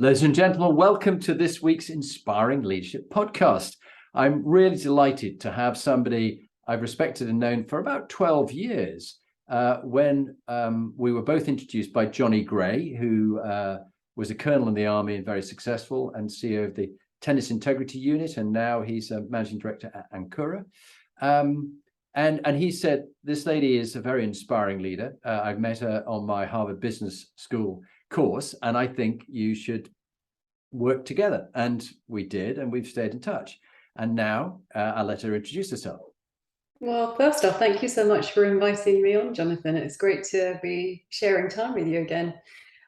Ladies and gentlemen, welcome to this week's Inspiring Leadership podcast. I'm really delighted to have somebody I've respected and known for about 12 years when we were both introduced by Johnny Gray, who was a colonel in the army and very successful, and CEO of the Tennis Integrity Unit, and now he's a managing director at Ancora. And he said, this lady is a very inspiring leader. I've met her on my Harvard Business School course, and I think you should work together. And we did, and we've stayed in touch. And now I'll let her introduce herself. Well, first off, thank you so much for inviting me on, Jonathan. It's great to be sharing time with you again.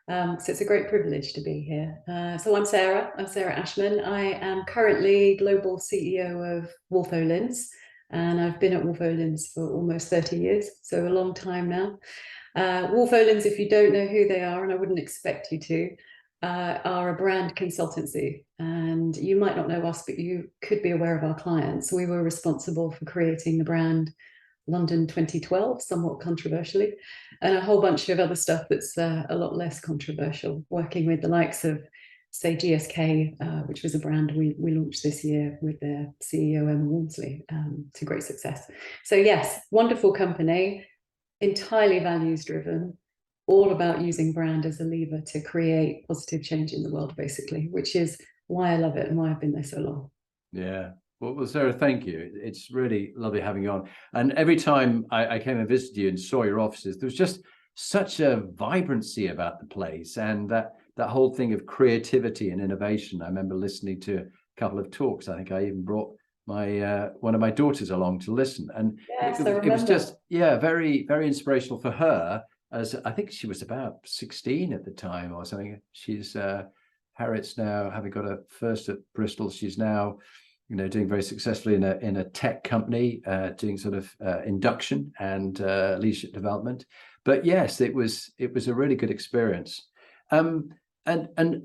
So it's a great privilege to be here. So I'm Sairah Ashman. I am currently global CEO of Wolff Olins, and I've been at Wolff Olins for almost 30 years, so a long time now. Wolff Olins, if you don't know who they are, and I wouldn't expect you to, are a brand consultancy. And you might not know us, but you could be aware of our clients. We were responsible for creating the brand London 2012, somewhat controversially, and a whole bunch of other stuff that's a lot less controversial, working with the likes of, say, GSK, which was a brand we launched this year with their CEO, Emma Walmsley, to great success. So yes, wonderful company, entirely values driven, all about using brand as a lever to create positive change in the world, basically, which is why I love it and why I've been there so long. Yeah. Well, Sairah, thank you. It's really lovely having you on. And every time I came and visited you and saw your offices, there was just such a vibrancy about the place, and that whole thing of creativity and innovation. I remember listening to a couple of talks. I think I even brought my one of my daughters along to listen. And yes, it was just, very, very inspirational for her, as I think she was about 16 at the time or something. She's Harriet's now, having got a first at Bristol, she's now doing very successfully in a tech company, doing sort of induction and leadership development. But yes, it was a really good experience. And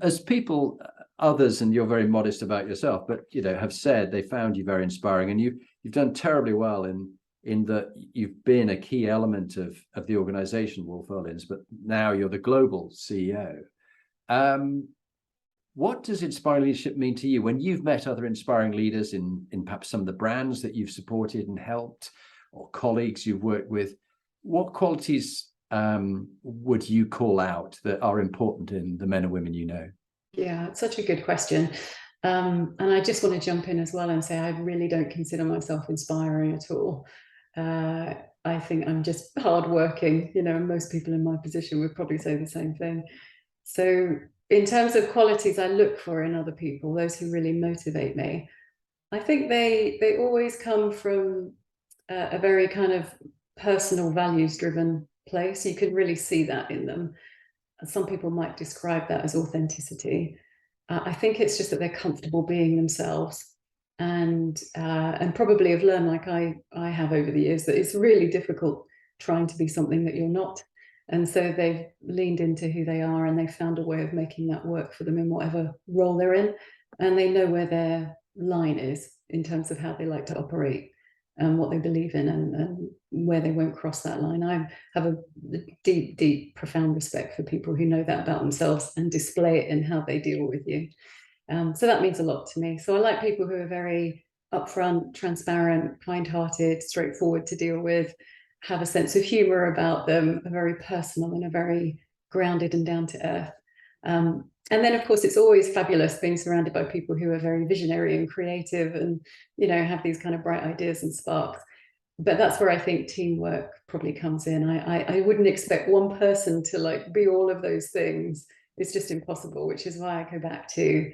as people, others, and you're very modest about yourself, but have said they found you very inspiring, and you've done terribly well in that you've been a key element of the organization, Wolff Olins, but now you're the global CEO. What does inspiring leadership mean to you when you've met other inspiring leaders in perhaps some of the brands that you've supported and helped, or colleagues you've worked with? What qualities would you call out that are important in the men and women you know? Yeah, it's such a good question. And I just want to jump in as well and say I really don't consider myself inspiring at all. I think I'm just hardworking, and most people in my position would probably say the same thing. So in terms of qualities I look for in other people, those who really motivate me, I think they always come from a very kind of personal, values-driven place. You can really see that in them. Some people might describe that as authenticity. I think it's just that they're comfortable being themselves, and probably have learned, like I have over the years, that it's really difficult trying to be something that you're not. And so they've leaned into who they are, and they've found a way of making that work for them in whatever role they're in. And they know where their line is in terms of how they like to operate and what they believe in, and where they won't cross that line. I have a deep, deep, profound respect for people who know that about themselves and display it in how they deal with you. So that means a lot to me. So I like people who are very upfront, transparent, kind-hearted, straightforward to deal with, have a sense of humor about them, are very personal and are very grounded and down to earth. And then, of course, it's always fabulous being surrounded by people who are very visionary and creative and, have these kind of bright ideas and sparks. But that's where I think teamwork probably comes in. I wouldn't expect one person to be all of those things. It's just impossible, which is why I go back to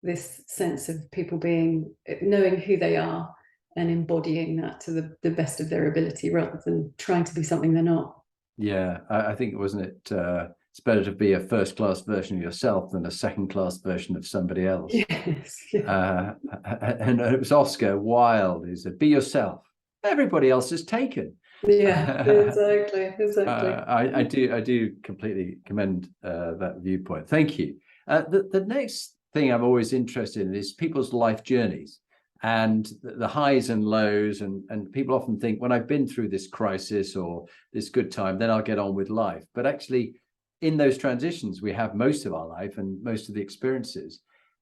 this sense of people knowing who they are and embodying that to the best of their ability, rather than trying to be something they're not. Yeah, I think, wasn't it, it's better to be a first-class version of yourself than a second-class version of somebody else. Yes. And it was Oscar Wilde who said, "Be yourself. Everybody else is taken." Yeah, exactly. I do completely commend that viewpoint. Thank you. The next thing I'm always interested in is people's life journeys and the highs and lows. And people often think, when I've been through this crisis or this good time, then I'll get on with life. But actually, in those transitions, we have most of our life and most of the experiences.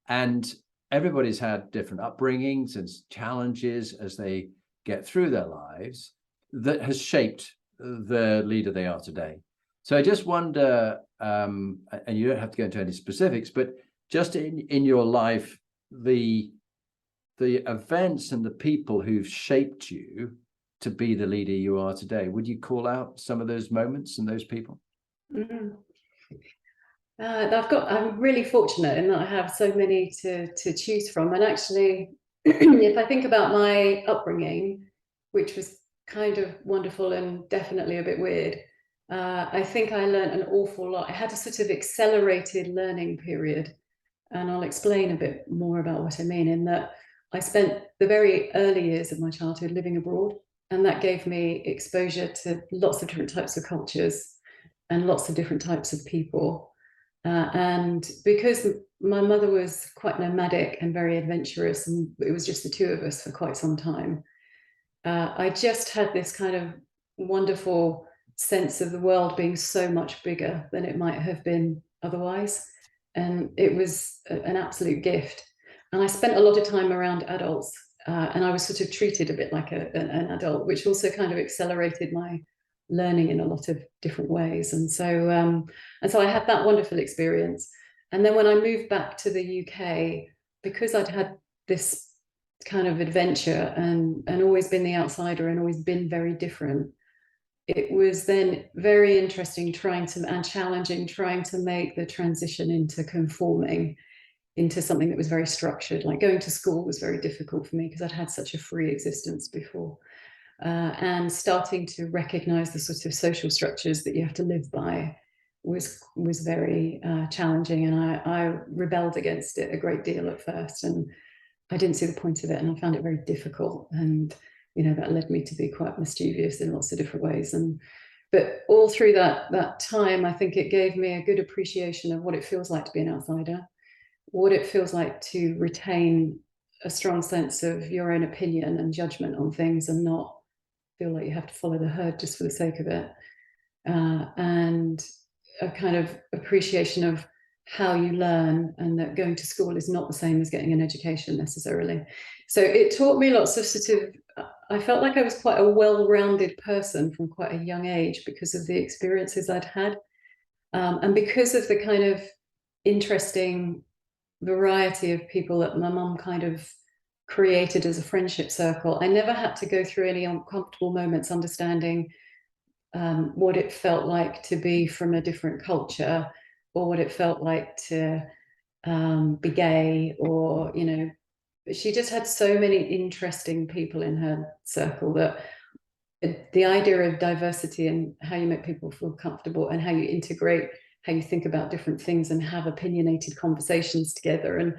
And everybody's had different upbringings and challenges as they get through their lives that has shaped the leader they are today. So I just wonder, and you don't have to go into any specifics, but just in your life, the events and the people who've shaped you to be the leader you are today, would you call out some of those moments and those people? Mm. I'm really fortunate in that I have so many to choose from. And actually, if I think about my upbringing, which was kind of wonderful and definitely a bit weird, I think I learned an awful lot. I had a sort of accelerated learning period, and I'll explain a bit more about what I mean, in that I spent the very early years of my childhood living abroad, and that gave me exposure to lots of different types of cultures and lots of different types of people. And because my mother was quite nomadic and very adventurous, and it was just the two of us for quite some time, I just had this kind of wonderful sense of the world being so much bigger than it might have been otherwise. And it was an absolute gift. And I spent a lot of time around adults, and I was sort of treated a bit like an adult, which also kind of accelerated my learning in a lot of different ways. And so I had that wonderful experience. And then when I moved back to the UK, because I'd had this kind of adventure and always been the outsider and always been very different, it was then very interesting and challenging trying to make the transition into conforming into something that was very structured. Like going to school was very difficult for me because I'd had such a free existence before. And starting to recognize the sort of social structures that you have to live by was very challenging, and I rebelled against it a great deal at first, and I didn't see the point of it, and I found it very difficult, and that led me to be quite mischievous in lots of different ways. But all through that time, I think it gave me a good appreciation of what it feels like to be an outsider, what it feels like to retain a strong sense of your own opinion and judgment on things and not feel like you have to follow the herd just for the sake of it, and a kind of appreciation of how you learn, and that going to school is not the same as getting an education necessarily. So it taught me lots of I felt like I was quite a well-rounded person from quite a young age because of the experiences I'd had, and because of the kind of interesting variety of people that my mum kind of created as a friendship circle. I never had to go through any uncomfortable moments understanding what it felt like to be from a different culture, or what it felt like to be gay, or she just had so many interesting people in her circle that the idea of diversity and how you make people feel comfortable and how you integrate, how you think about different things and have opinionated conversations together, and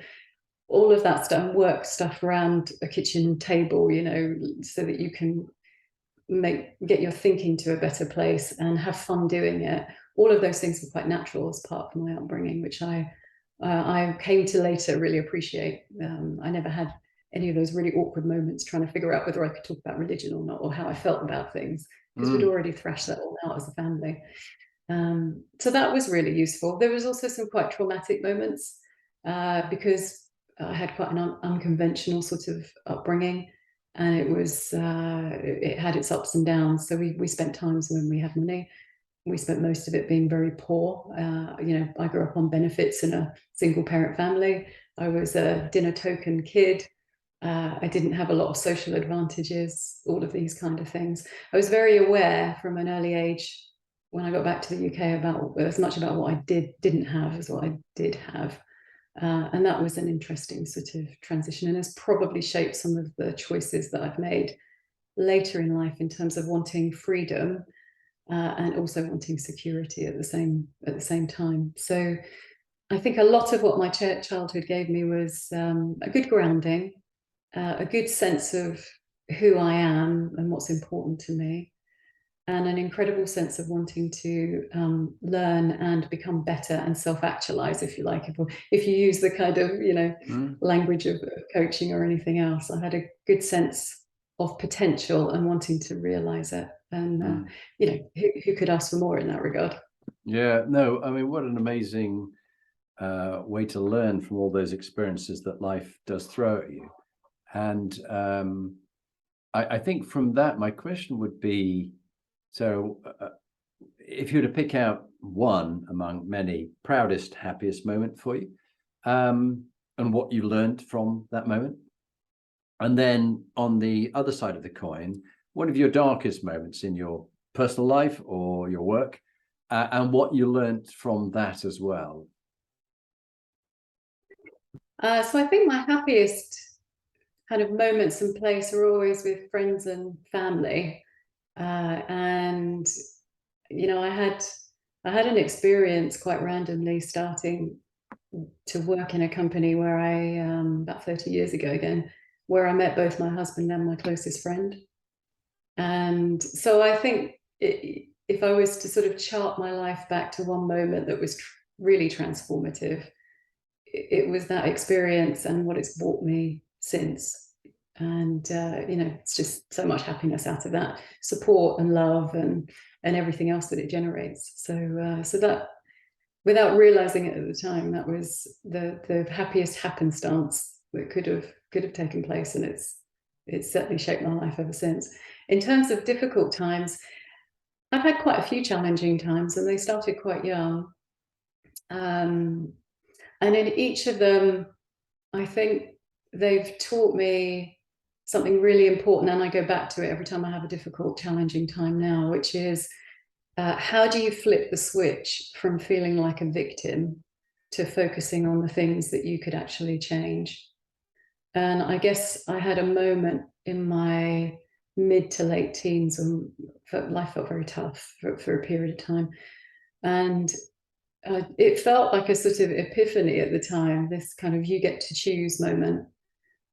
all of that stuff, and work stuff around a kitchen table, so that you can get your thinking to a better place and have fun doing it. All of those things were quite natural as part of my upbringing, which I came to later really appreciate. I never had any of those really awkward moments trying to figure out whether I could talk about religion or not, or how I felt about things, because we'd already thrashed that all out as a family. So that was really useful. There was also some quite traumatic moments, because I had quite an unconventional sort of upbringing, and it had its ups and downs. So we spent times when we had money. We spent most of it being very poor. I grew up on benefits in a single parent family. I was a dinner token kid. I didn't have a lot of social advantages, all of these kind of things. I was very aware from an early age when I got back to the UK about as much about what I didn't have as what I did have. And that was an interesting sort of transition, and has probably shaped some of the choices that I've made later in life in terms of wanting freedom, and also wanting security at the same time. So I think a lot of what my childhood gave me was a good grounding, a good sense of who I am and what's important to me, and an incredible sense of wanting to learn and become better and self-actualize, if you like, if you use the kind of language of coaching or anything else. I had a good sense of potential and wanting to realize it, and who could ask for more in that regard? Yeah, no, I mean, what an amazing way to learn from all those experiences that life does throw at you. And I think from that, my question would be, so if you were to pick out one among many, proudest, happiest moment for you, and what you learned from that moment. And then on the other side of the coin, one of your darkest moments in your personal life or your work, and what you learned from that as well. So I think my happiest kind of moments and place are always with friends and family. And, you know, I had an experience quite randomly starting to work in a company where I, about 30 years ago again, where I met both my husband and my closest friend. And so I think if I was to sort of chart my life back to one moment that was really transformative, it was that experience and what it's brought me since. And you know, it's just so much happiness out of that, support and love and everything else that it generates. So so that, without realizing it at the time, that was the happiest happenstance that could have taken place, and it's certainly shaped my life ever since. In terms of difficult times, I've had quite a few challenging times, and they started quite young. And in each of them, I think they've taught me something really important, and I go back to it every time I have a difficult, challenging time now, which is how do you flip the switch from feeling like a victim to focusing on the things that you could actually change? And I guess I had a moment in my mid to late teens and life felt very tough for a period of time. And it felt like a sort of epiphany at the time, this kind of you get to choose moment.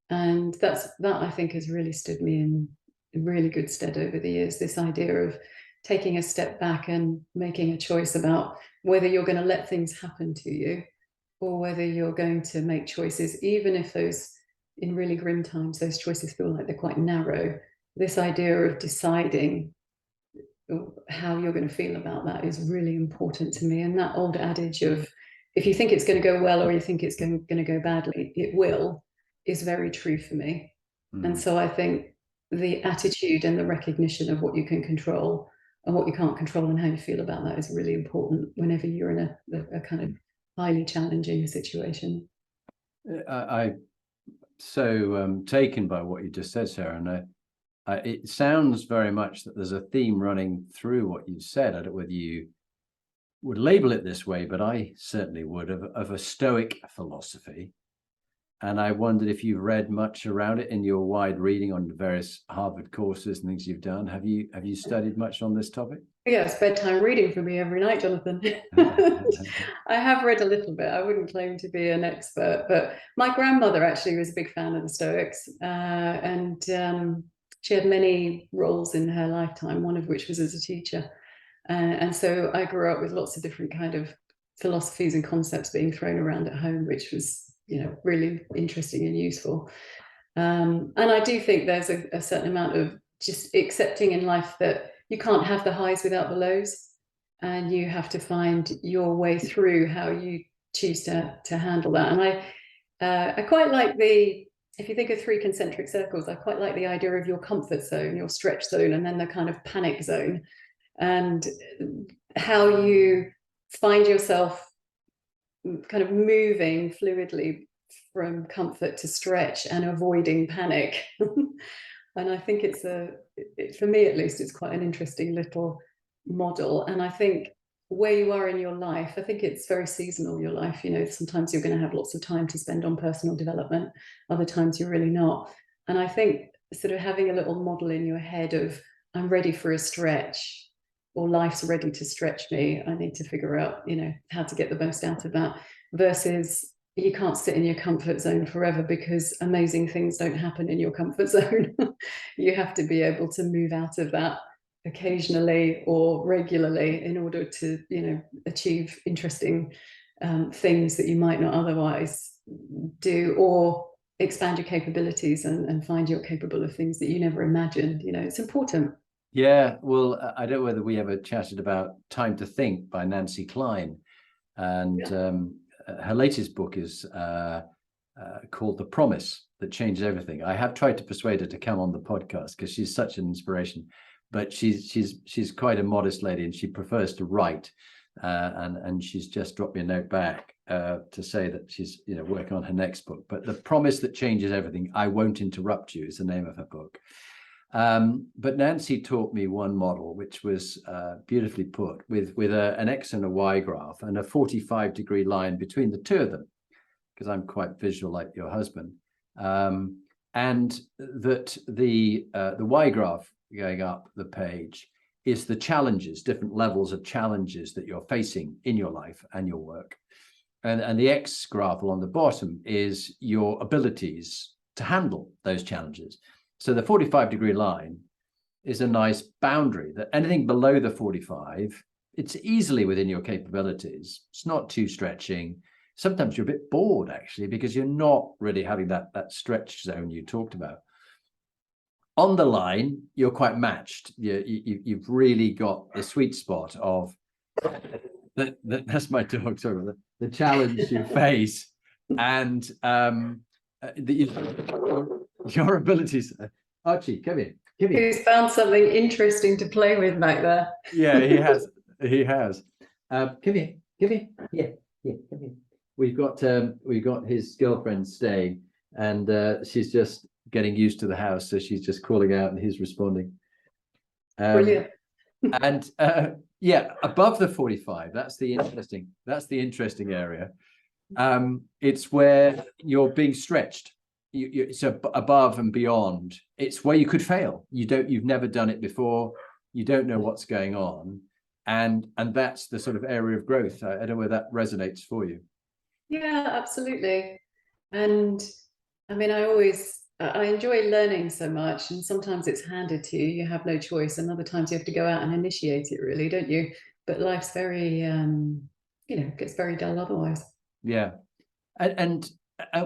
And that I think has really stood me in really good stead over the years, this idea of taking a step back and making a choice about whether you're going to let things happen to you or whether you're going to make choices, even if those, in really grim times, those choices feel like they're quite narrow. This idea of deciding how you're going to feel about that is really important to me. And that old adage of, if you think it's going to go well or you think it's going to go badly, it will, is very true for me. And so I think the attitude and the recognition of what you can control and what you can't control and how you feel about that is really important whenever you're in a kind of highly challenging situation. I'm so taken by what you just said, Sairah, and it sounds very much that there's a theme running through what you said. I don't know whether you would label it this way, but I certainly would, of a Stoic philosophy. And I wondered if you've read much around it in your wide reading on the various Harvard courses and things you've done. Have you studied much on this topic? Yeah, it's bedtime reading for me every night, Jonathan. I have read a little bit. I wouldn't claim to be an expert, but my grandmother actually was a big fan of the Stoics, and she had many roles in her lifetime, one of which was as a teacher. And so I grew up with lots of different kind of philosophies and concepts being thrown around at home, which was, you know, really interesting and useful. And I do think there's a certain amount of just accepting in life that you can't have the highs without the lows, and you have to find your way through how you choose to handle that. And I quite like if you think of three concentric circles, I quite like the idea of your comfort zone, your stretch zone, and then the kind of panic zone, and how you find yourself kind of moving fluidly from comfort to stretch and avoiding panic. And I think for me at least, it's quite an interesting little model. And I think where you are in your life, I think it's very seasonal, your life. You know, sometimes you're going to have lots of time to spend on personal development, other times you're really not. And I think sort of having a little model in your head of, I'm ready for a stretch, or life's ready to stretch me, I need to figure out, you know, how to get the most out of that, versus you can't sit in your comfort zone forever because amazing things don't happen in your comfort zone. You have to be able to move out of that occasionally or regularly in order to, you know, achieve interesting things that you might not otherwise do, or expand your capabilities and find you're capable of things that you never imagined. You know, it's important. Yeah, well, I don't know whether we ever chatted about Time to Think by Nancy Klein, and her latest book is called The Promise That Changes Everything. I have tried to persuade her to come on the podcast because she's such an inspiration, but she's quite a modest lady and she prefers to write, and she's just dropped me a note back to say that she's working on her next book. But The Promise That Changes Everything, I Won't Interrupt You, is the name of her book. But Nancy taught me one model, which was beautifully put with an X and a Y graph and a 45-degree line between the two of them, because I'm quite visual like your husband. And that the Y graph going up the page is the challenges, different levels of challenges that you're facing in your life and your work. And the X graph along the bottom is your abilities to handle those challenges. So the 45-degree line is a nice boundary that anything below the 45, it's easily within your capabilities. It's not too stretching. Sometimes you're a bit bored, actually, because you're not really having that stretch zone you talked about. On the line, you're quite matched. You've really got the sweet spot of, that's my dog, sorry, the challenge you face and your abilities. Archie, come here. He's found something interesting to play with back there. Yeah, he has. Come here. Yeah, come here. We've got his girlfriend staying, and she's just getting used to the house, so she's just calling out and he's responding. Brilliant. And yeah, above the 45, that's the interesting area. It's where you're being stretched. So above and beyond, it's where you could fail. You've never done it before. You don't know what's going on, and that's the sort of area of growth. I don't know whether that resonates for you. Yeah, absolutely. And I mean, I enjoy learning so much, and sometimes it's handed to you. You have no choice, and other times you have to go out and initiate it, really, don't you? But life's very, gets very dull otherwise. Yeah, and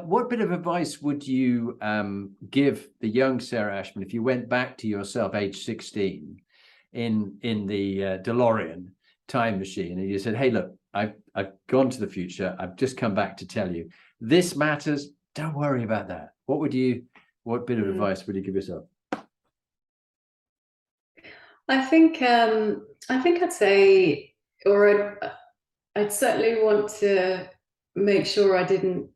what bit of advice would you give the young Sairah Ashman if you went back to yourself, age 16, in the DeLorean time machine, and you said, "Hey, look, I've gone to the future. I've just come back to tell you this matters. Don't worry about that." What bit of advice would you give yourself? I think I'd say, or I'd certainly want to make sure I didn't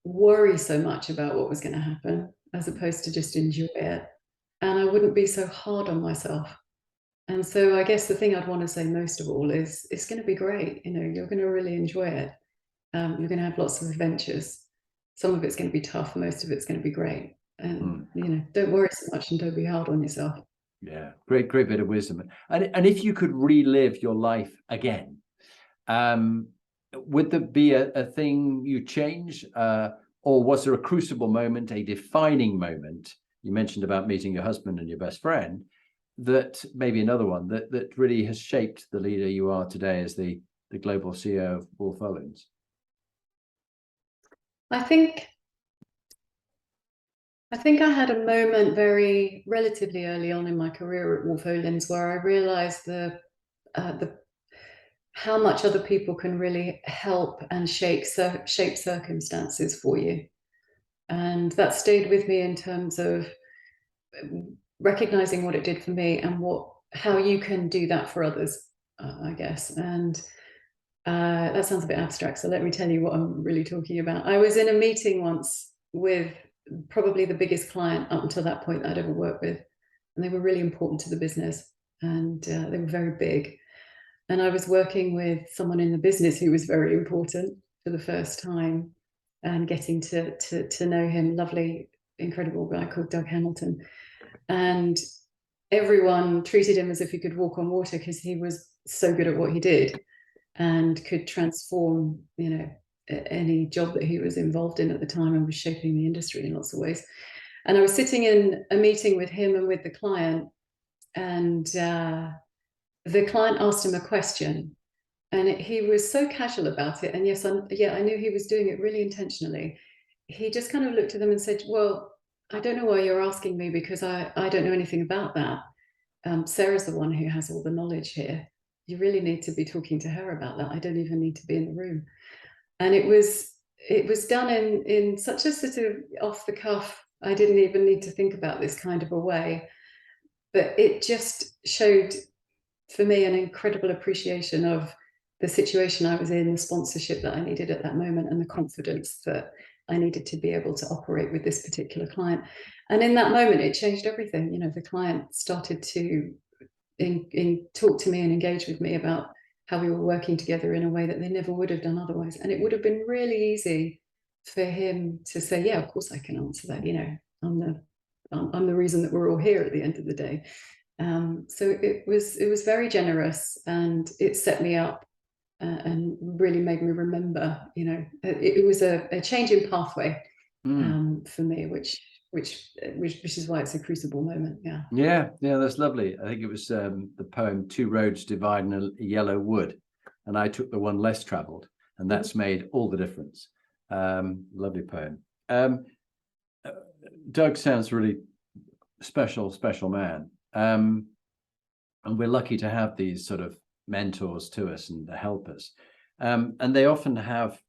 worry so much about what was going to happen, as opposed to just enjoy it. And I wouldn't be so hard on myself. And so I guess the thing I'd want to say most of all is it's going to be great. You're going to really enjoy it. You're going to have lots of adventures. Some of it's going to be tough. Most of it's going to be great. And, don't worry so much and don't be hard on yourself. Yeah, great bit of wisdom. And if you could relive your life again, would there be a thing you change? Or was there a crucible moment, a defining moment? You mentioned about meeting your husband and your best friend, that maybe another one that really has shaped the leader you are today as the global CEO of Wolff Olins. I think I had a moment very relatively early on in my career at Wolff Olins where I realized how much other people can really help and shape circumstances for you. And that stayed with me in terms of recognizing what it did for me and how you can do that for others, I guess. And that sounds a bit abstract, so let me tell you what I'm really talking about. I was in a meeting once with probably the biggest client up until that point that I'd ever worked with, and they were really important to the business, and they were very big. And I was working with someone in the business who was very important for the first time, and getting to know him. Lovely, incredible guy called Doug Hamilton. And everyone treated him as if he could walk on water because he was so good at what he did and could transform, any job that he was involved in at the time, and was shaping the industry in lots of ways. And I was sitting in a meeting with him and with the client, and the client asked him a question, and he was so casual about it. And yes, I knew he was doing it really intentionally. He just kind of looked at them and said, "Well, I don't know why you're asking me, because I don't know anything about that." Sarah's the one who has all the knowledge here. You really need to be talking to her about that. I don't even need to be in the room. And it was done in such a sort of off the cuff, I didn't even need to think about this kind of a way, but it just showed for me an incredible appreciation of the situation I was in, the sponsorship that I needed at that moment, and the confidence that I needed to be able to operate with this particular client. And in that moment, it changed everything. You know, the client started to talk to me and engage with me about how we were working together in a way that they never would have done otherwise. And it would have been really easy for him to say, yeah, of course I can answer that. You know, I'm the reason that we're all here at the end of the day. So it was very generous, and it set me up and really made me remember, you know, it was a change in pathway for me, which is why it's a crucible moment. Yeah, that's lovely. I think it was the poem "Two Roads Divide in a Yellow Wood," and I took the one less traveled, and that's made all the difference. Lovely poem. Doug sounds really special man, and we're lucky to have these sort of mentors to us and help us, and they often have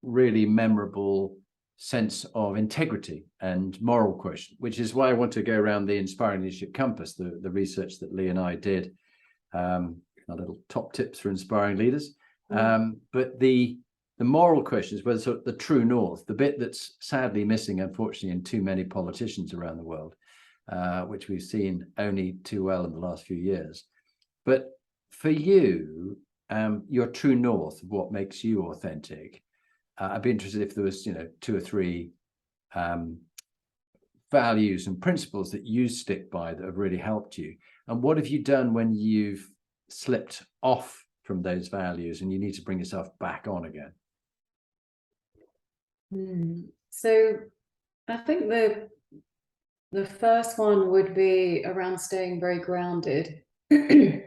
really memorable sense of integrity and moral question, which is why I want to go around the Inspiring Leadership Compass, the research that Lee and I did, our little top tips for inspiring leaders. But the moral questions, whether sort of the true north, the bit that's sadly missing, unfortunately, in too many politicians around the world, which we've seen only too well in the last few years. But for you, your true north, what makes you authentic, I'd be interested if there was, you know, 2 or 3 values and principles that you stick by that have really helped you. And what have you done when you've slipped off from those values and you need to bring yourself back on again? So I think the first one would be around staying very grounded. I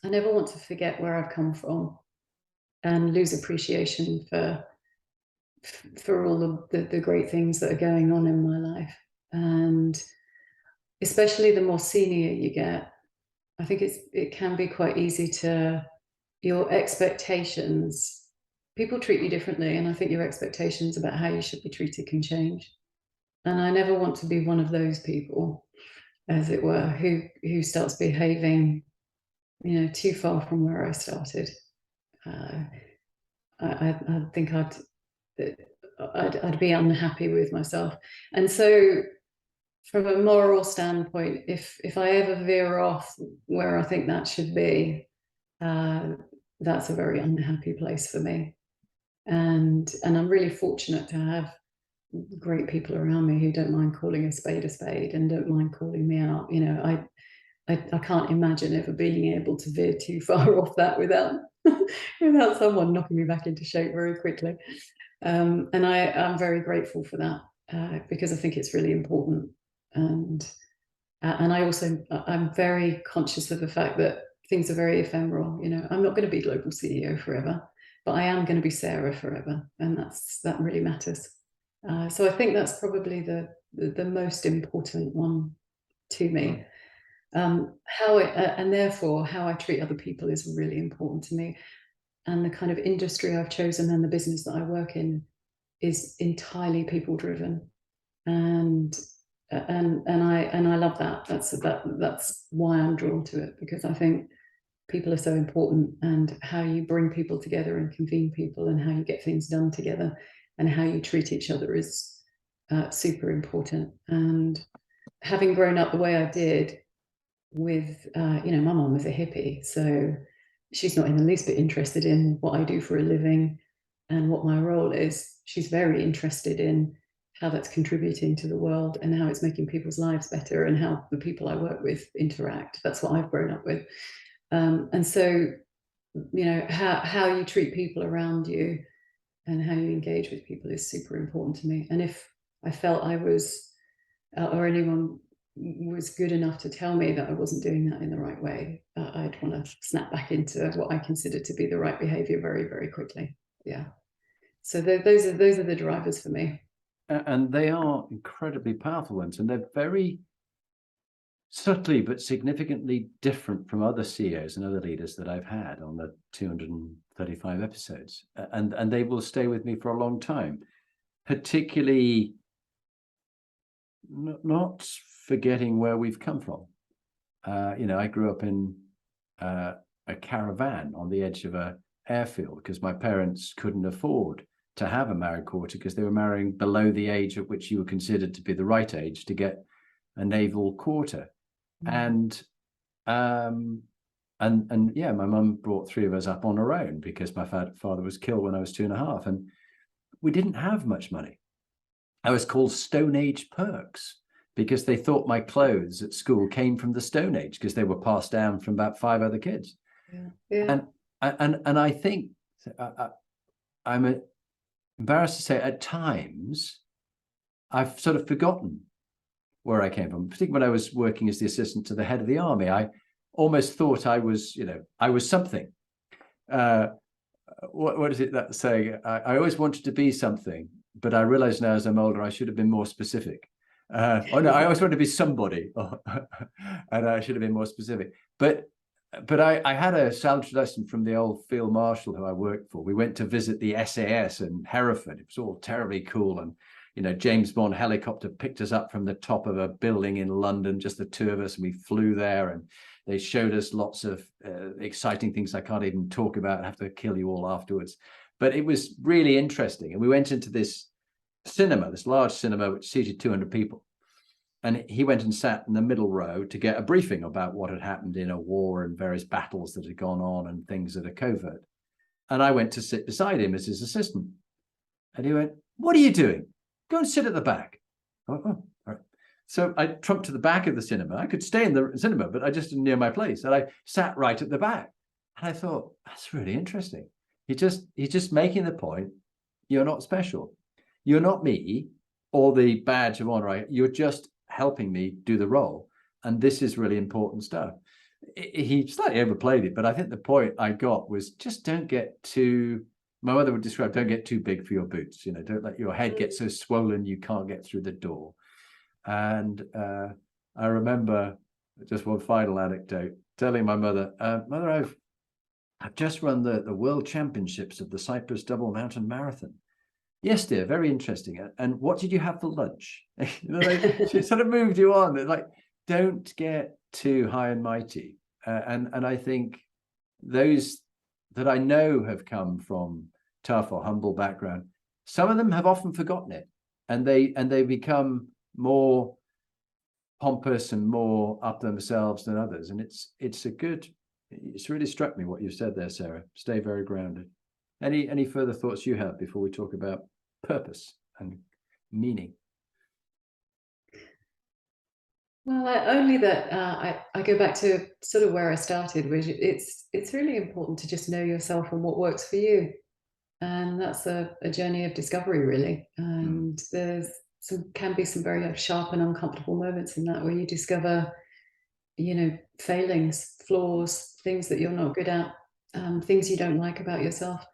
never want to forget where I've come from and lose appreciation for all the great things that are going on in my life. And especially the more senior you get, I think it can be quite easy to, your expectations, people treat you differently, and I think your expectations about how you should be treated can change. And I never want to be one of those people, as it were, who starts behaving, you know, too far from where I started. I think I'd be unhappy with myself. And so from a moral standpoint, if I ever veer off where I think that should be, that's a very unhappy place for me. And I'm really fortunate to have great people around me who don't mind calling a spade and don't mind calling me out. You know, I can't imagine ever being able to veer too far off that without someone knocking me back into shape very quickly. And I'm very grateful for that, because I think it's really important. And I'm very conscious of the fact that things are very ephemeral. You know, I'm not going to be global CEO forever, but I am going to be Sairah forever, and that really matters. So I think that's probably the most important one to me. And therefore how I treat other people is really important to me. And the kind of industry I've chosen and the business that I work in is entirely people driven, and I love that. That's why I'm drawn to it, because I think people are so important, and how you bring people together and convene people, and how you get things done together, and how you treat each other is super important. And having grown up the way I did with, you know, my mom was a hippie, so she's not in the least bit interested in what I do for a living and what my role is. She's very interested in how that's contributing to the world and how it's making people's lives better and how the people I work with interact. That's what I've grown up with. And so, you know, how you treat people around you and how you engage with people is super important to me. And if I felt I was, or anyone was good enough to tell me that I wasn't doing that in the right way, I'd want to snap back into what I consider to be the right behavior very, very quickly. Yeah. So those are the drivers for me. And they are incredibly powerful ones, and they're very subtly but significantly different from other CEOs and other leaders that I've had on the 235 episodes. And they will stay with me for a long time, particularly not forgetting where we've come from. I grew up in a caravan on the edge of a airfield because my parents couldn't afford to have a married quarter because they were marrying below the age at which you were considered to be the right age to get a naval quarter. And yeah, my mum brought three of us up on her own because my father was killed when I was 2.5, and we didn't have much money. I was called Stone Age Perks because they thought my clothes at school came from the Stone Age because they were passed down from about 5 other kids. Yeah. And I think I'm embarrassed to say at times I've sort of forgotten where I came from, particularly when I was working as the assistant to the head of the army. I almost thought I was something. What is it that saying? I always wanted to be something, but I realize now as I'm older, I should have been more specific. I always wanted to be somebody, and I should have been more specific. But I had a salutary lesson from the old field marshal who I worked for. We went to visit the SAS in Hereford. It was all terribly cool, and James Bond helicopter picked us up from the top of a building in London, just the two of us, and we flew there, and they showed us lots of exciting things I can't even talk about. I have to kill you all afterwards. But it was really interesting. And we went into this cinema, this large cinema, which seated 200 people. And he went and sat in the middle row to get a briefing about what had happened in a war and various battles that had gone on and things that are covert. And I went to sit beside him as his assistant. And he went, "What are you doing? Go and sit at the back." Oh, all right. So I trumped to the back of the cinema. I could stay in the cinema, but I just didn't near my place. And I sat right at the back. And I thought, that's really interesting. He's just making the point, you're not special. You're not me or the badge of honor. You're just helping me do the role. And this is really important stuff. He slightly overplayed it, but I think the point I got was just don't get too, my mother would describe, don't get too big for your boots. Don't let your head get so swollen you can't get through the door. And I remember just one final anecdote, telling my mother, "Mother, I've just run the World Championships of the Cyprus Double Mountain Marathon." "Yes, dear, very interesting. And what did you have for lunch?" She sort of moved you on. Like, don't get too high and mighty. And I think those that I know have come from tough or humble background, some of them have often forgotten it, and they become more pompous and more up themselves than others. And it's really struck me what you said there, Sairah. Stay very grounded. Any further thoughts you have before we talk about purpose and meaning? Well, only that I go back to sort of where I started, which it's really important to just know yourself and what works for you. And that's a journey of discovery, really. And can be some very sharp and uncomfortable moments in that, where you discover, failings, flaws, things that you're not good at, things you don't like about yourself.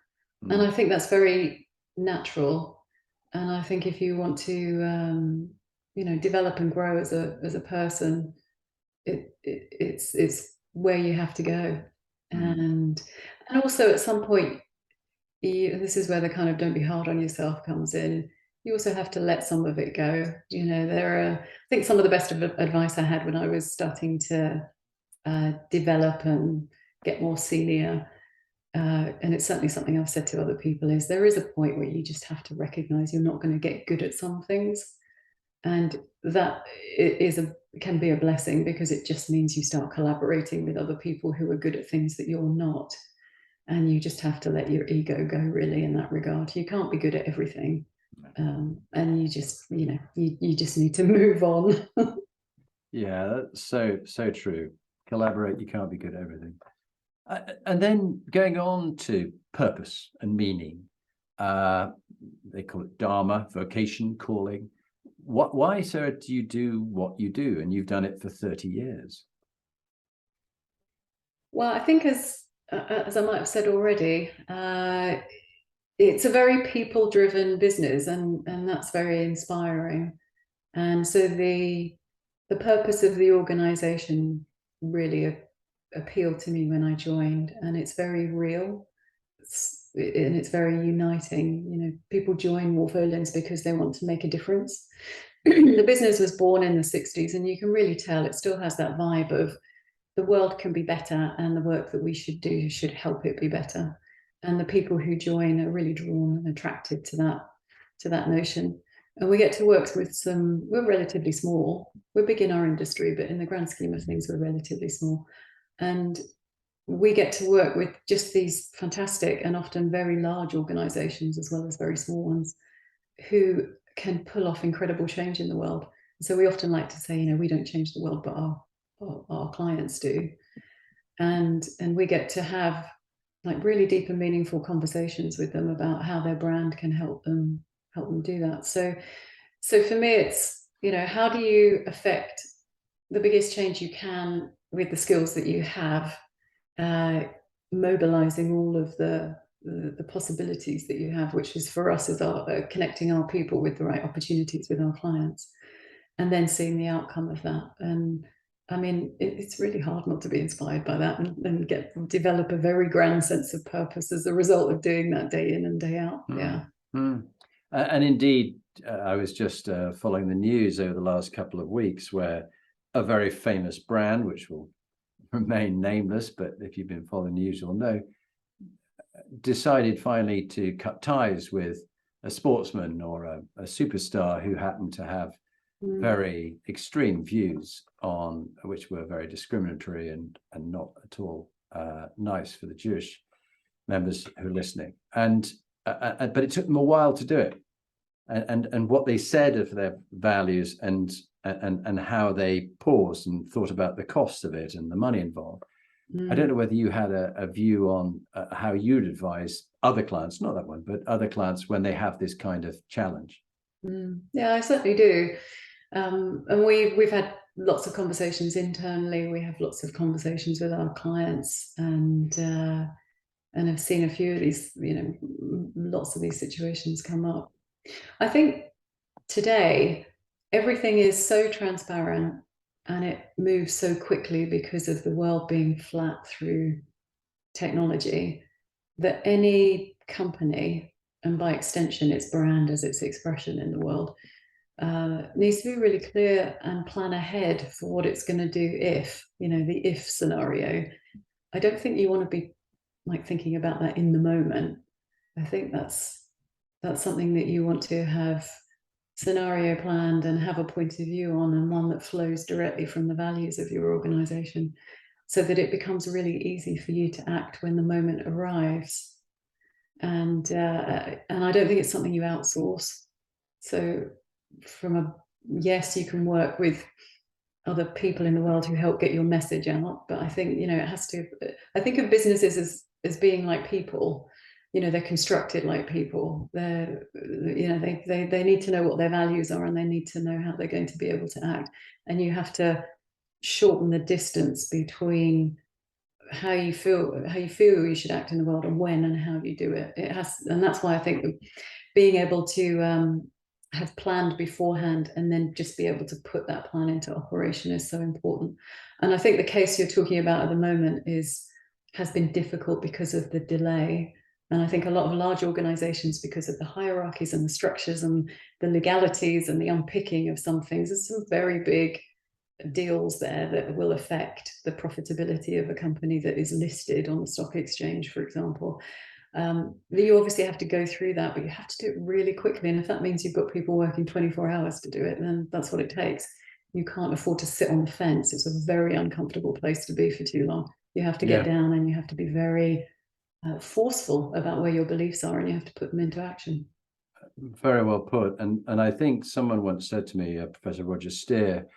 And I think that's very natural. And I think if you want to, develop and grow as a person, it's where you have to go. And also at some point, this is where the kind of don't be hard on yourself comes in. You also have to let some of it go. I think some of the best advice I had when I was starting to develop and get more senior, and it's certainly something I've said to other people, is there is a point where you just have to recognize you're not going to get good at some things. And that can be a blessing, because it just means you start collaborating with other people who are good at things that you're not. And you just have to let your ego go, really, in that regard. You can't be good at everything. And you just, you just need to move on. Yeah, that's so true. Collaborate, you can't be good at everything. And then going on to purpose and meaning, they call it dharma, vocation, calling. Why, Sairah, do you do what you do? And you've done it for 30 years. Well, I think as I might have said already, it's a very people-driven business, and that's very inspiring. And so the the purpose of the organization really appealed to me when I joined, and it's very real. And it's very uniting. You know, people join Wolff Olins because they want to make a difference. The business was born in the 60s, and you can really tell it still has that vibe of the world can be better, and the work that we should do should help it be better. And the people who join are really drawn and attracted to that notion. And we get to work with we're relatively small. We're big in our industry, but in the grand scheme of things, we're relatively small. And we get to work with just these fantastic and often very large organizations, as well as very small ones, who can pull off incredible change in the world. So we often like to say, you know, we don't change the world, but our clients do. And we get to have like really deep and meaningful conversations with them about how their brand can help them do that. So for me, it's, you know, how do you affect the biggest change you can with the skills that you have, mobilizing all of the possibilities that you have, which is for us is our connecting our people with the right opportunities with our clients, and then seeing the outcome of that. And I mean, it's really hard not to be inspired by that and develop a very grand sense of purpose as a result of doing that day in and day out. Yeah. And indeed, I was just following the news over the last couple of weeks where a very famous brand, which will remain nameless, but if you've been following the news, you'll know, decided finally to cut ties with a sportsman or a superstar who happened to have very extreme views on, which were very discriminatory and not at all nice for the Jewish members who are listening. But it took them a while to do it, and what they said of their values and how they paused and thought about the cost of it and the money involved. I don't know whether you had a view on how you'd advise other clients, not that one, but other clients when they have this kind of challenge. Yeah, I certainly do. And we've had lots of conversations internally. We have lots of conversations with our clients, and I've seen a few of these, you know, lots of these situations come up. I think today everything is so transparent and it moves so quickly because of the world being flat through technology, that any company, and by extension its brand as its expression in the world, needs to be really clear and plan ahead for what it's going to do if, you know, the if scenario. I don't think you want to be like thinking about that in the moment. I think that's something that you want to have scenario planned and have a point of view on, and one that flows directly from the values of your organization, so that it becomes really easy for you to act when the moment arrives. And I don't think it's something you outsource. So yes, you can work with other people in the world who help get your message out, but I think, you know, I think of businesses as being like people. You know, they're constructed like people. They're, you know, they need to know what their values are, and they need to know how they're going to be able to act. And you have to shorten the distance between how you feel you should act in the world and when and how you do it. And that's why I think being able to have planned beforehand and then just be able to put that plan into operation is so important. And I think the case you're talking about at the moment has been difficult because of the delay. And I think a lot of large organizations, because of the hierarchies and the structures and the legalities and the unpicking of some things, there's some very big deals there that will affect the profitability of a company that is listed on the stock exchange, for example. You obviously have to go through that, but you have to do it really quickly. And if that means you've got people working 24 hours to do it, then that's what it takes. You can't afford to sit on the fence. It's a very uncomfortable place to be for too long. You have to get down, and you have to be very forceful about where your beliefs are, and you have to put them into action. Very well put. And I think someone once said to me, Professor Roger Steer,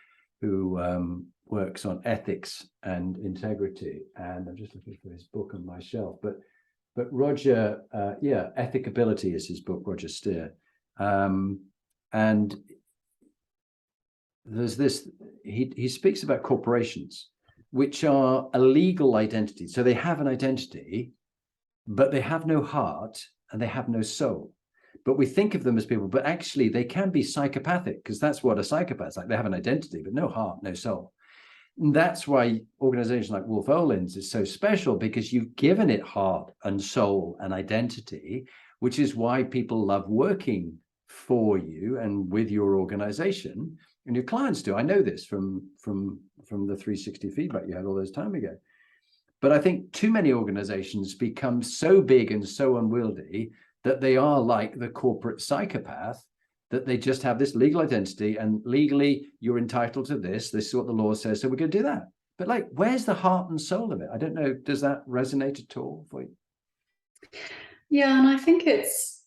who works on ethics and integrity, and I'm just looking for his book on my shelf, but Roger, Ethicability is his book, Roger Steer. And there's this, he speaks about corporations, which are a legal identity. So they have an identity, but they have no heart and they have no soul. but we think of them as people, but actually they can be psychopathic, because that's what a psychopath's like. They have an identity, but no heart, no soul. And that's why organizations like Wolff Olins is so special, because you've given it heart and soul and identity, which is why people love working for you and with your organization, and your clients do. I know this from the 360 feedback you had all those time ago. But I think too many organizations become so big and so unwieldy that they are like the corporate psychopath, that they just have this legal identity, and legally you're entitled to this. This is what the law says, so we're going to do that. But like, where's the heart and soul of it? I don't know. Does that resonate at all for you? Yeah, and I think it's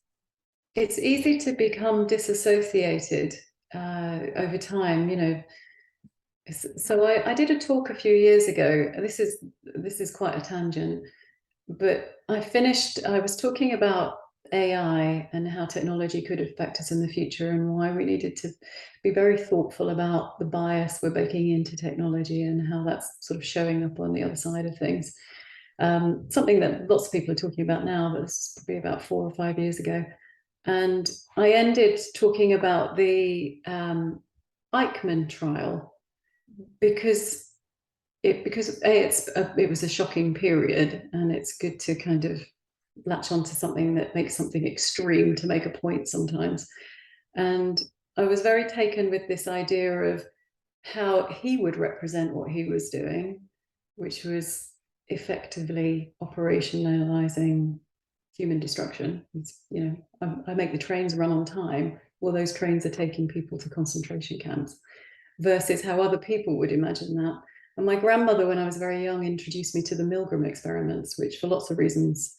easy to become disassociated over time, you know. So I did a talk a few years ago. This is quite a tangent, but I was talking about AI and how technology could affect us in the future, and why we needed to be very thoughtful about the bias we're baking into technology and how that's sort of showing up on the other side of things. Something that lots of people are talking about now, but this is probably about 4 or 5 years ago. And I ended talking about the Eichmann trial, because it was a shocking period, and it's good to kind of latch onto something that makes something extreme to make a point sometimes. And I was very taken with this idea of how he would represent what he was doing, which was effectively operationalizing human destruction. It's, you know, I make the trains run on time. Well, those trains are taking people to concentration camps, versus how other people would imagine that. And my grandmother, when I was very young, introduced me to the Milgram experiments, which for lots of reasons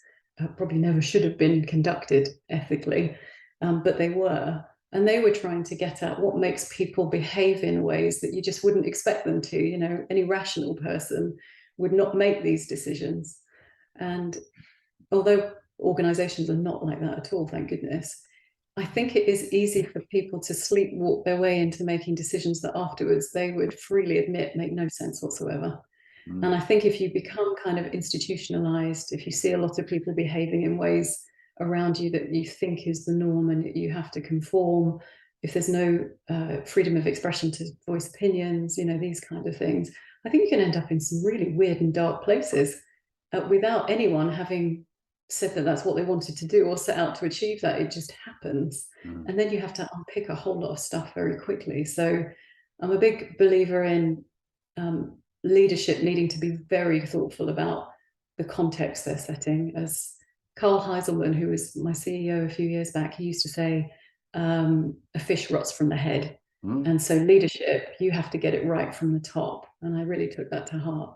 probably never should have been conducted ethically, but they were. And they were trying to get at what makes people behave in ways that you just wouldn't expect them to. You know, any rational person would not make these decisions. And although organizations are not like that at all, thank goodness, I think it is easy for people to sleepwalk their way into making decisions that afterwards they would freely admit make no sense whatsoever. And I think if you become kind of institutionalized, if you see a lot of people behaving in ways around you that you think is the norm and you have to conform, if there's no freedom of expression to voice opinions, you know, these kind of things, I think you can end up in some really weird and dark places without anyone having said that that's what they wanted to do or set out to achieve that. It just happens. And then you have to unpick a whole lot of stuff very quickly. So I'm a big believer in leadership needing to be very thoughtful about the context they're setting. As Carl Heiselman, who was my CEO a few years back, he used to say, a fish rots from the head. And so leadership, you have to get it right from the top. And I really took that to heart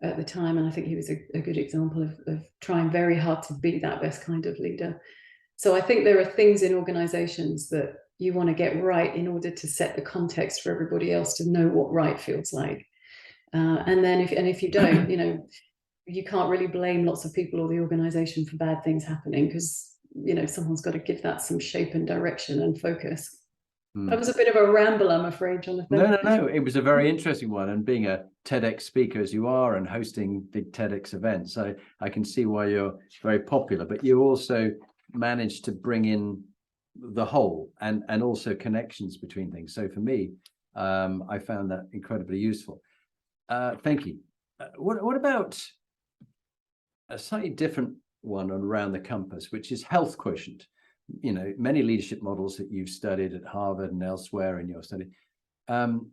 at the time, and I think he was a good example of trying very hard to be that best kind of leader. So I think there are things in organizations that you want to get right in order to set the context for everybody else to know what right feels like. And then if you don't, you know, you can't really blame lots of people or the organization for bad things happening, because, you know, someone's got to give that some shape and direction and focus. That was a bit of a ramble, I'm afraid, Jonathan. No. It was a very interesting one. And being a TEDx speaker as you are and hosting big TEDx events, I can see why you're very popular. But you also managed to bring in the whole and also connections between things. So for me, I found that incredibly useful. Thank you. What about a slightly different one around the compass, which is health quotient? You know, many leadership models that you've studied at Harvard and elsewhere in your study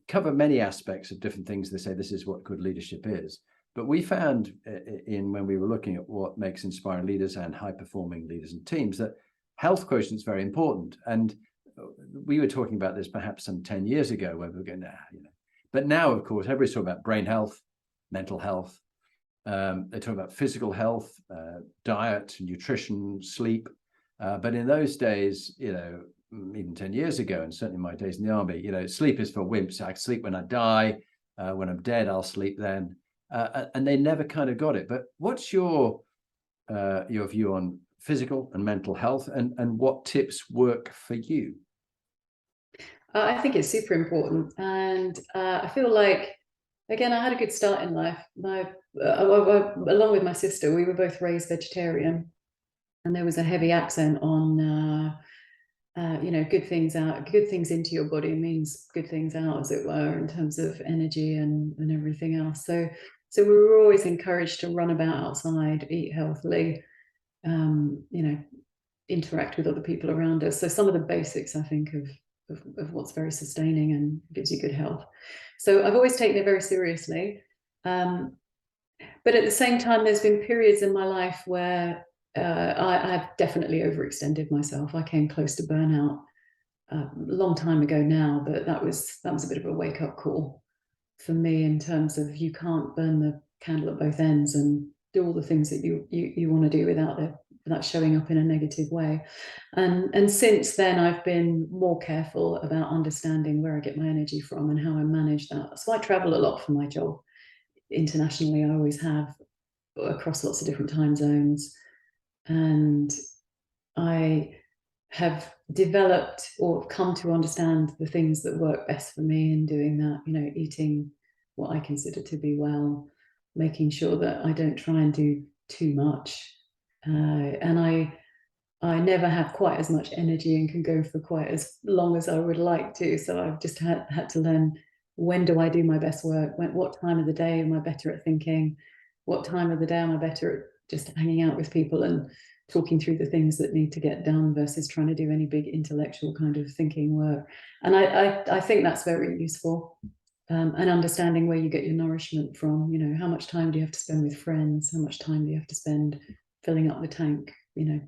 cover many aspects of different things. They say this is what good leadership is. But we found when we were looking at what makes inspiring leaders and high-performing leaders and teams, that health quotient is very important. And we were talking about this perhaps some 10 years ago, where we were going, you know. But now, of course, everybody's talking about brain health, mental health. They talk about physical health, diet, nutrition, sleep. But in those days, you know, even 10 years ago, and certainly my days in the army, you know, sleep is for wimps. I sleep when I die. When I'm dead, I'll sleep then. And they never kind of got it. But what's your view on physical and mental health, and what tips work for you? I think it's super important. And I feel like, again, I had a good start in life. Along with my sister, we were both raised vegetarian. And there was a heavy accent on good things out, good things into your body means good things out, as it were, in terms of energy and everything else. So we were always encouraged to run about outside, eat healthily, interact with other people around us. So some of the basics, I think, of what's very sustaining and gives you good health. So I've always taken it very seriously. But at the same time, there's been periods in my life where I've definitely overextended myself. I came close to burnout a long time ago now, but that was a bit of a wake-up call for me, in terms of you can't burn the candle at both ends and do all the things that you want to do without showing up in a negative way. And since then, I've been more careful about understanding where I get my energy from and how I manage that. So I travel a lot for my job internationally. I always have, across lots of different time zones. And I have developed or come to understand the things that work best for me in doing that, eating what I consider to be well, making sure that I don't try and do too much. And I never have quite as much energy and can go for quite as long as I would like to. So I've just had to learn, when do I do my best work? What time of the day am I better at thinking? What time of the day am I better at just hanging out with people and talking through the things that need to get done, versus trying to do any big intellectual kind of thinking work? And I think that's very useful. And understanding where you get your nourishment from. How much time do you have to spend with friends? How much time do you have to spend filling up the tank?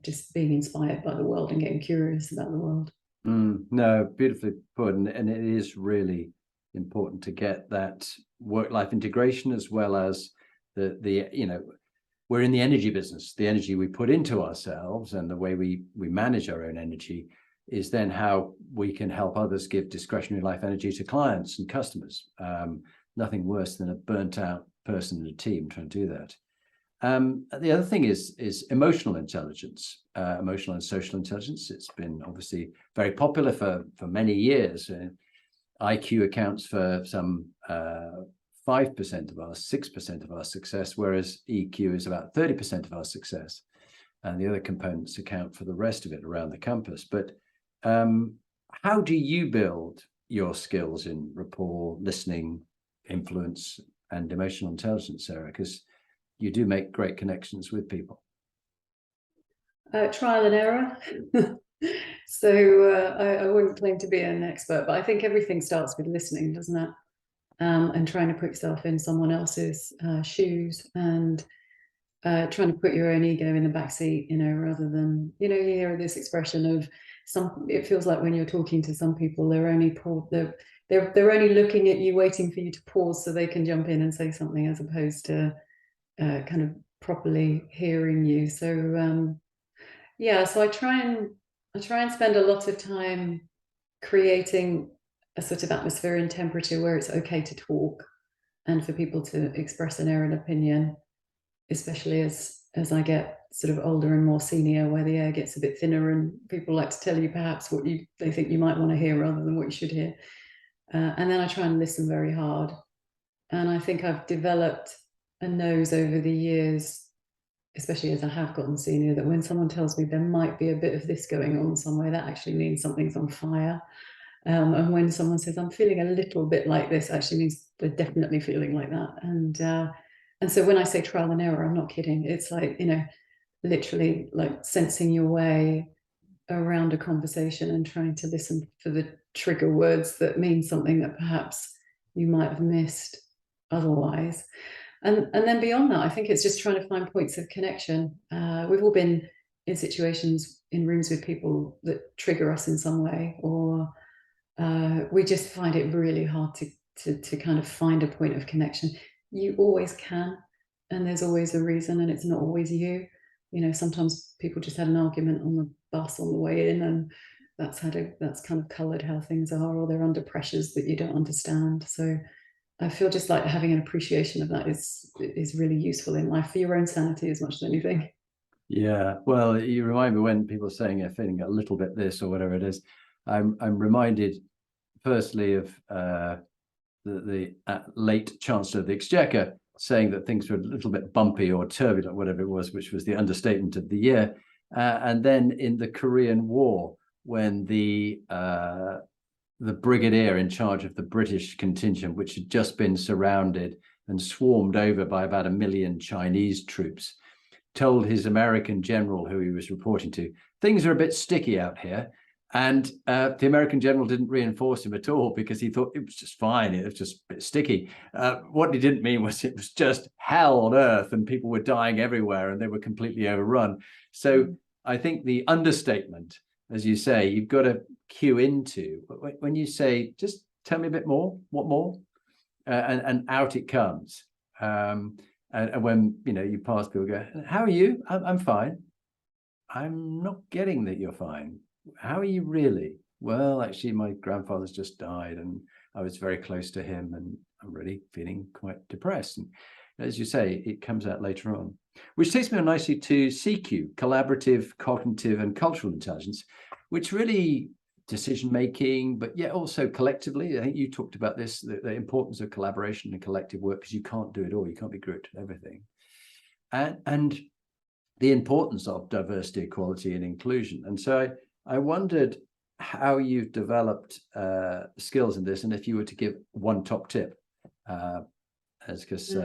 Just being inspired by the world and getting curious about the world. No, beautifully put. And it is really important to get that work-life integration, as well as we're in the energy business. The energy we put into ourselves and the way we manage our own energy is then how we can help others give discretionary life energy to clients and customers. Nothing worse than a burnt out person in a team trying to do that. The other thing is emotional intelligence, emotional and social intelligence. It's been obviously very popular for many years. IQ accounts for some 5% of our 6% of our success, whereas EQ is about 30% of our success, and the other components account for the rest of it around the compass. But how do you build your skills in rapport, listening, influence, and emotional intelligence, Sairah? Because you do make great connections with people. Trial and error. So I wouldn't claim to be an expert, but I think everything starts with listening, doesn't it? And trying to put yourself in someone else's shoes, and trying to put your own ego in the backseat, rather than, you hear this expression of it feels like when you're talking to some people, they're only looking at you, waiting for you to pause so they can jump in and say something, as opposed to kind of properly hearing you. So so I try and spend a lot of time creating a sort of atmosphere and temperature where it's okay to talk and for people to express an errant opinion, especially as I get sort of older and more senior, where the air gets a bit thinner and people like to tell you perhaps what they think you might want to hear rather than what you should hear. And then I try and listen very hard. And I think I've developed a nose over the years, especially as I have gotten senior, that when someone tells me there might be a bit of this going on somewhere, that actually means something's on fire. And when someone says, I'm feeling a little bit like this, actually means they're definitely feeling like that. And so when I say trial and error, I'm not kidding. It's like, literally like sensing your way around a conversation and trying to listen for the trigger words that mean something that perhaps you might have missed otherwise. And then beyond that, I think it's just trying to find points of connection. We've all been in situations, in rooms with people that trigger us in some way, or we just find it really hard to kind of find a point of connection. You always can, and there's always a reason, and it's not always you. Sometimes people just had an argument on the bus on the way in, and that's kind of colored how things are, or they're under pressures that you don't understand. So I feel just like having an appreciation of that is really useful in life for your own sanity as much as anything. Yeah, well, you remind me when people are saying they're feeling a little bit this or whatever it is. I'm reminded, firstly, of the late Chancellor of the Exchequer saying that things were a little bit bumpy or turbulent, whatever it was, which was the understatement of the year. And then in the Korean War, when the brigadier in charge of the British contingent, which had just been surrounded and swarmed over by about 1 million Chinese troops, told his American general, who he was reporting to, things are a bit sticky out here. And the American general didn't reinforce him at all because he thought it was just fine. It was just a bit sticky. What he didn't mean was it was just hell on earth and people were dying everywhere and they were completely overrun. So I think the understatement, as you say, you've got to cue into when you say, just tell me a bit more, what more? And out it comes. And when, you pass people, go, how are you? I'm fine. I'm not getting that you're fine. How are you really? Well, actually, my grandfather's just died and I was very close to him and I'm really feeling quite depressed. And as you say, it comes out later on, which takes me on nicely to CQ, collaborative, cognitive and cultural intelligence, which really decision-making, but yet also collectively. I think you talked about this, the importance of collaboration and collective work, because you can't do it all. You can't be good at everything. And the importance of diversity, equality and inclusion. And so I wondered how you've developed skills in this, and if you were to give one top tip, because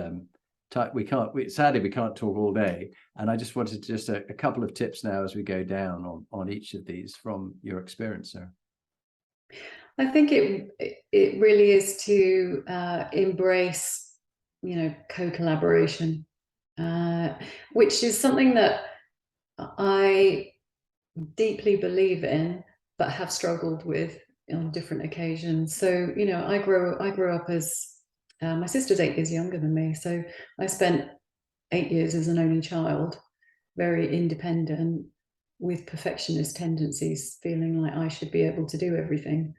sadly we can't talk all day, and I just wanted just a couple of tips now as we go down on each of these from your experience, Sarah. I think it really is to embrace, co-collaboration, which is something that I deeply believe in, but have struggled with on different occasions. So, I grew up as my sister's 8 years younger than me, so I spent 8 years as an only child, very independent, with perfectionist tendencies, feeling like I should be able to do everything,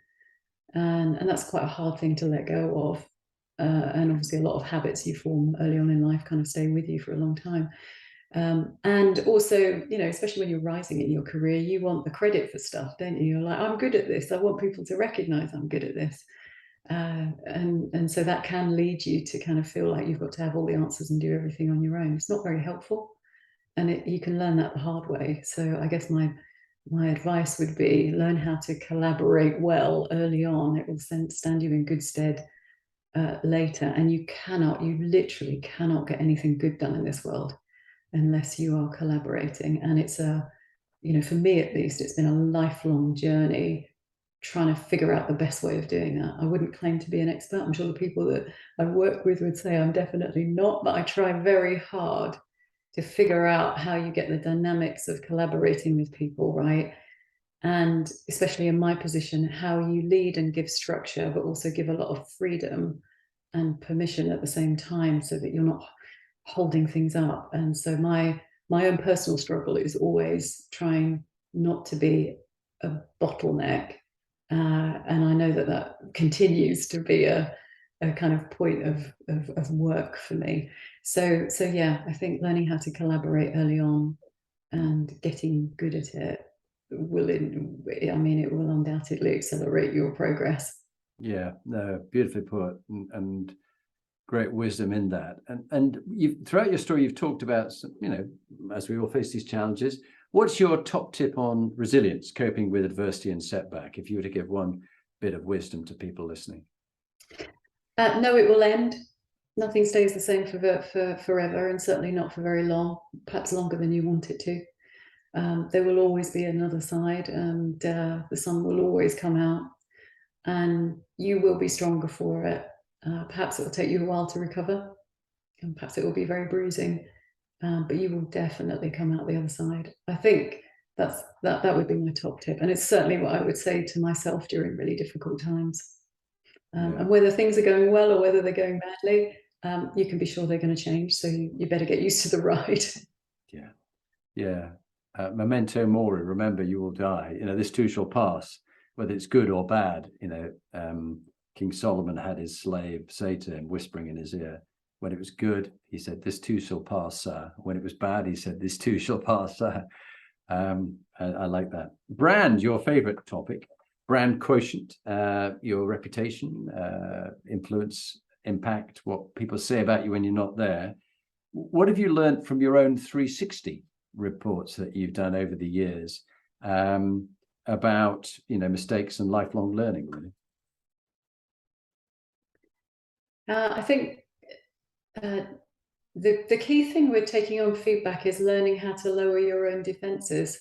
and that's quite a hard thing to let go of. And obviously, a lot of habits you form early on in life kind of stay with you for a long time. And also, especially when you're rising in your career, you want the credit for stuff, don't you? You're like, I'm good at this. I want people to recognize I'm good at this. And so that can lead you to kind of feel like you've got to have all the answers and do everything on your own. It's not very helpful. And you can learn that the hard way. So I guess my advice would be learn how to collaborate well early on. It will stand you in good stead later. And you literally cannot get anything good done in this world unless you are collaborating. And it's for me at least, it's been a lifelong journey trying to figure out the best way of doing that. I wouldn't claim to be an expert. I'm sure the people that I work with would say I'm definitely not, but I try very hard to figure out how you get the dynamics of collaborating with people, right? And especially in my position, how you lead and give structure, but also give a lot of freedom and permission at the same time so that you're not holding things up. And so my own personal struggle is always trying not to be a bottleneck. And I know that continues to be a kind of point of work for me. So yeah, I think learning how to collaborate early on and getting good at it will undoubtedly accelerate your progress. Yeah, no, beautifully put, and great wisdom in that. And throughout your story, you've talked about, as we all face these challenges, what's your top tip on resilience, coping with adversity and setback, if you were to give one bit of wisdom to people listening? No, it will end. Nothing stays the same for forever, and certainly not for very long, perhaps longer than you want it to. There will always be another side, and the sun will always come out, and you will be stronger for it. Perhaps it will take you a while to recover, and perhaps it will be very bruising, but you will definitely come out the other side. I think that would be my top tip, and it's certainly what I would say to myself during really difficult times. And whether things are going well or whether they're going badly, you can be sure they're going to change. So you better get used to the ride. Yeah. Memento mori, remember you will die. This too shall pass, whether it's good or bad. King Solomon had his slave say to him, whispering in his ear, when it was good, he said, this too shall pass, sir. When it was bad, he said, this too shall pass, sir. I like that. Brand, your favorite topic. Brand quotient, your reputation, influence, impact, what people say about you when you're not there. What have you learned from your own 360 reports that you've done over the years? about, mistakes and lifelong learning, really? I think the key thing with taking on feedback is learning how to lower your own defenses.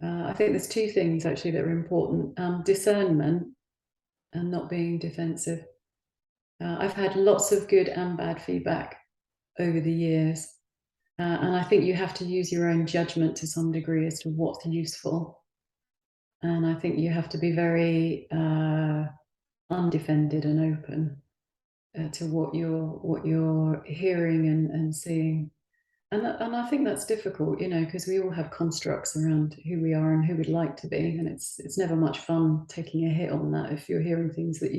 I think there's two things actually that are important: discernment and not being defensive. I've had lots of good and bad feedback over the years, and I think you have to use your own judgment to some degree as to what's useful. And I think you have to be very undefended and open to what you're hearing and seeing. And I think that's difficult, because we all have constructs around who we are and who we'd like to be, and it's never much fun taking a hit on that if you're hearing things that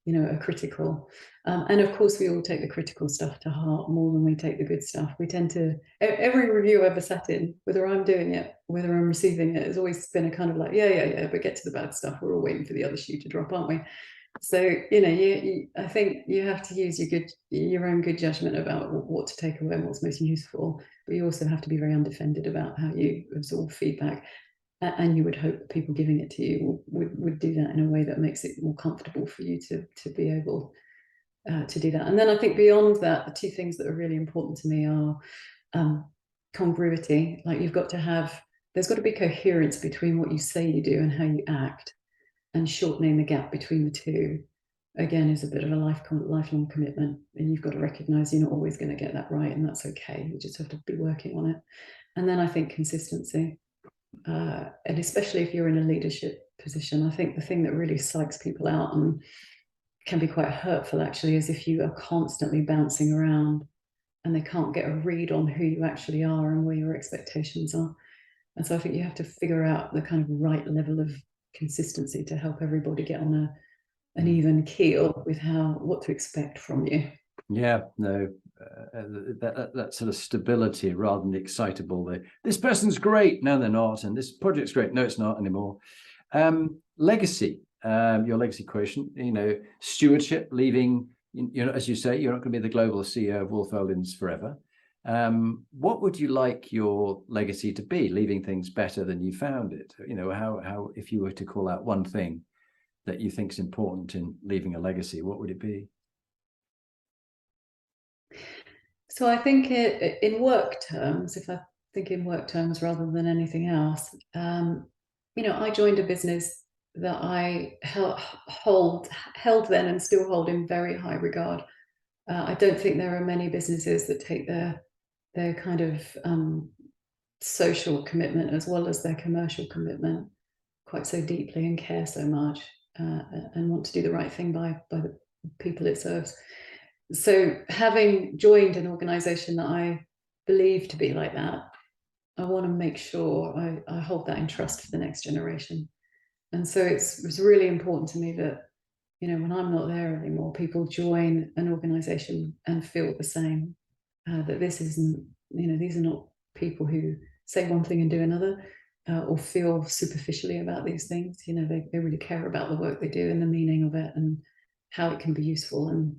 are critical. And of course, we all take the critical stuff to heart more than we take the good stuff. We tend to, every review I've ever sat in, whether I'm doing it, whether I'm receiving it, has always been a kind of like, yeah, but get to the bad stuff. We're all waiting for the other shoe to drop, aren't we? So, I think you have to use your own good judgment about what to take away and what's most useful, but you also have to be very undefended about how you absorb feedback. And you would hope that people giving it to you would do that in a way that makes it more comfortable for you to be able to do that. And then I think beyond that, the two things that are really important to me are congruity. Like there's got to be coherence between what you say you do and how you act, and shortening the gap between the two, again, is a bit of a lifelong commitment. And you've got to recognize you're not always going to get that right, and that's okay. You just have to be working on it. And then I think consistency. And especially if you're in a leadership position, I think the thing that really psychs people out and can be quite hurtful actually is if you are constantly bouncing around and they can't get a read on who you actually are and where your expectations are. And so I think you have to figure out the kind of right level of consistency to help everybody get on an even keel with what to expect from you. Yeah, no, that sort of stability rather than the excitable. This person's great, no, they're not, and this project's great, no, it's not anymore. Legacy, your legacy quotient, stewardship, leaving. As you say, you're not going to be the global CEO of Wolff Olins forever. What would you like your legacy to be? Leaving things better than you found it. How if you were to call out one thing that you think is important in leaving a legacy, what would it be? So I think in work terms, if I think in work terms rather than anything else, I joined a business that I held then and still hold in very high regard. I don't think there are many businesses that take their kind of social commitment as well as their commercial commitment quite so deeply and care so much and want to do the right thing by the people it serves. So having joined an organization that I believe to be like that, I want to make sure I hold that in trust for the next generation. And so it's really important to me that, when I'm not there anymore, people join an organization and feel the same, that this isn't, these are not people who say one thing and do another, or feel superficially about these things. They really care about the work they do and the meaning of it and how it can be useful, and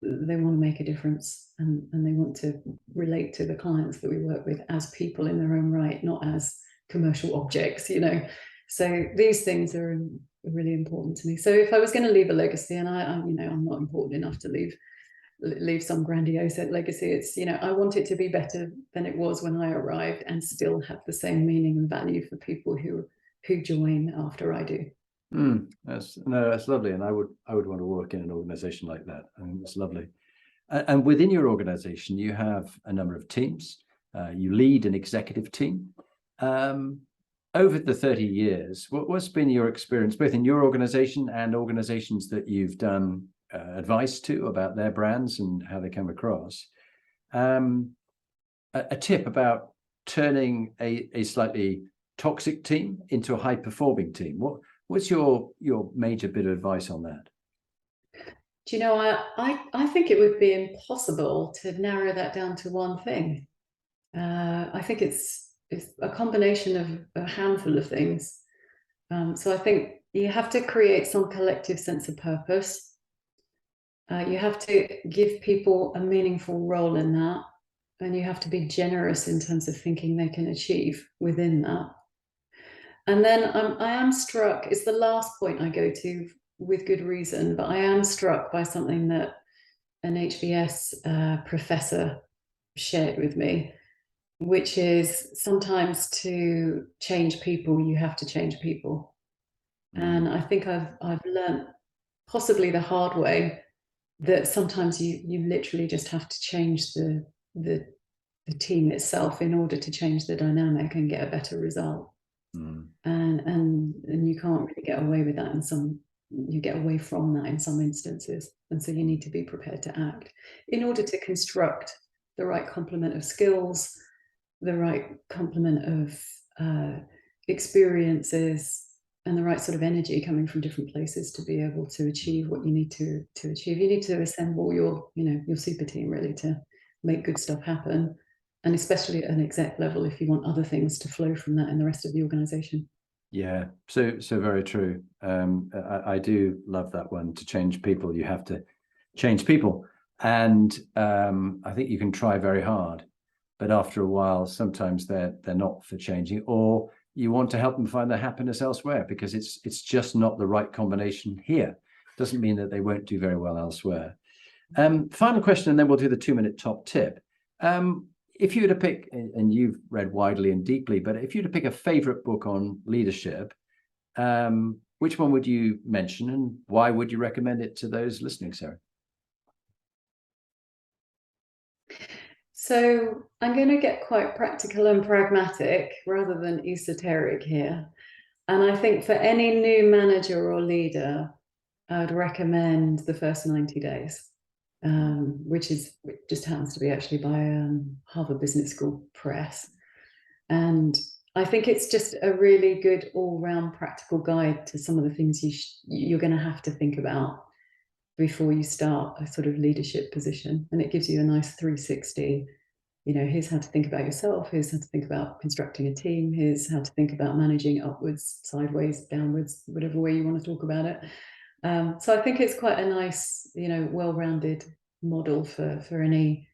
they want to make a difference, and they want to relate to the clients that we work with as people in their own right, not as commercial objects, So these things are really important to me. So if I was going to leave a legacy, and I'm not important enough to leave some grandiose legacy, it's, I want it to be better than it was when I arrived and still have the same meaning and value for people who join after I do. That's lovely, and I would want to work in an organization like that. I mean, it's lovely. And within your organization, you have a number of teams. You lead an executive team. Over the 30 years, what's been your experience, both in your organization and organizations that you've done advice to about their brands and how they come across? A tip about turning a slightly toxic team into a high-performing team. What's your major bit of advice on that? Do you know, I think it would be impossible to narrow that down to one thing. I think it's a combination of a handful of things. So I think you have to create some collective sense of purpose. You have to give people a meaningful role in that, and you have to be generous in terms of thinking they can achieve within that. And then I am struck, it's the last point I go to with good reason, but I am struck by something that an HBS professor shared with me, which is sometimes to change people, you have to change people. And I think I've learned, possibly the hard way, that sometimes you literally just have to change the team itself in order to change the dynamic and get a better result. And you can't really get away with that you get away from that in some instances. And so you need to be prepared to act in order to construct the right complement of skills, the right complement of experiences, and the right sort of energy coming from different places to be able to achieve what you need to achieve. You need to assemble your super team really to make good stuff happen. And especially at an exec level, if you want other things to flow from that in the rest of the organization. Yeah, so very true. I do love that one. To change people, you have to change people. And I think you can try very hard, but after a while, sometimes they're not for changing, or you want to help them find their happiness elsewhere because it's just not the right combination here. Doesn't mean that they won't do very well elsewhere. Final question, and then we'll do the 2-minute top tip. If you were to pick, and you've read widely and deeply, but if you were to pick a favorite book on leadership, which one would you mention, and why would you recommend it to those listening, Sairah? So I'm going to get quite practical and pragmatic rather than esoteric here. And I think for any new manager or leader, I would recommend The First 90 Days. Which just happens to be actually by Harvard Business School Press. And I think it's just a really good all-round practical guide to some of the things you're going to have to think about before you start a sort of leadership position. And it gives you a nice 360. Here's how to think about yourself, here's how to think about constructing a team, here's how to think about managing upwards, sideways, downwards, whatever way you want to talk about it. So I think it's quite a nice, well-rounded model for any.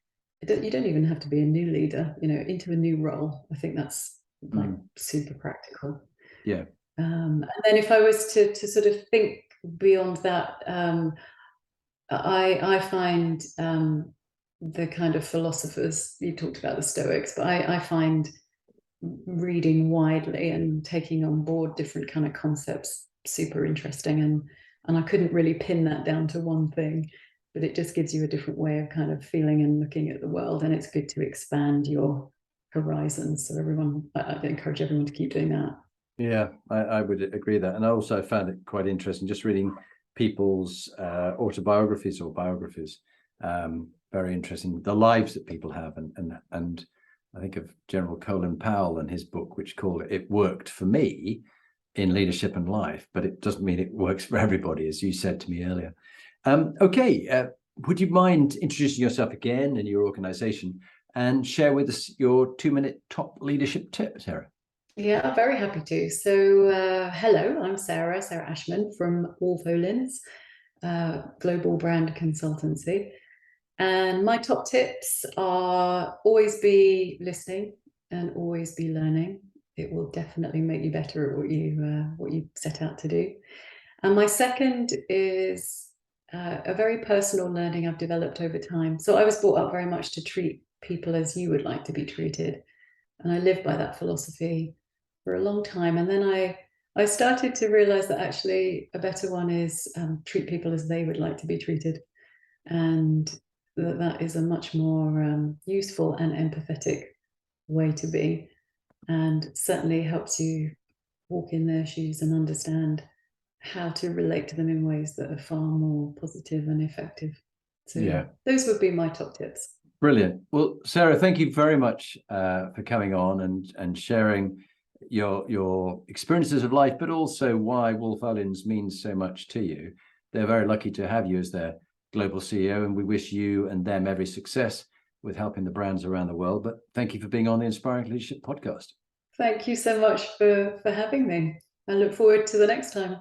You don't even have to be a new leader, into a new role. I think that's like super practical. Yeah. And then if I was to sort of think beyond that, I find the kind of philosophers, you talked about the Stoics, but I find reading widely and taking on board different kind of concepts super interesting. And I couldn't really pin that down to one thing, but it just gives you a different way of kind of feeling and looking at the world. And it's good to expand your horizons. So I encourage everyone to keep doing that. Yeah, I would agree that. And I also found it quite interesting just reading people's autobiographies or biographies. Very interesting, the lives that people have. And I think of General Colin Powell and his book, which called It Worked for Me in Leadership and Life, but it doesn't mean it works for everybody, as you said to me earlier. Okay, would you mind introducing yourself again and your organization and share with us your 2-minute top leadership tip, Sairah? Yeah, very happy to. So hello, I'm Sairah Ashman from Wolff Olins, global brand consultancy. And my top tips are always be listening and always be learning. It will definitely make you better at what you set out to do. And my second is a very personal learning I've developed over time. So I was brought up very much to treat people as you would like to be treated. And I lived by that philosophy for a long time. And then I started to realize that actually a better one is treat people as they would like to be treated. And that is a much more useful and empathetic way to be, and certainly helps you walk in their shoes and understand how to relate to them in ways that are far more positive and effective. So yeah, those would be my top tips. Brilliant. Well, Sairah, thank you very much for coming on and sharing your experiences of life, but also why Wolff Olins means so much to you. They're very lucky to have you as their global CEO, and we wish you and them every success with helping the brands around the world. But thank you for being on the Inspiring Leadership podcast. Thank you so much for having me. I look forward to the next time.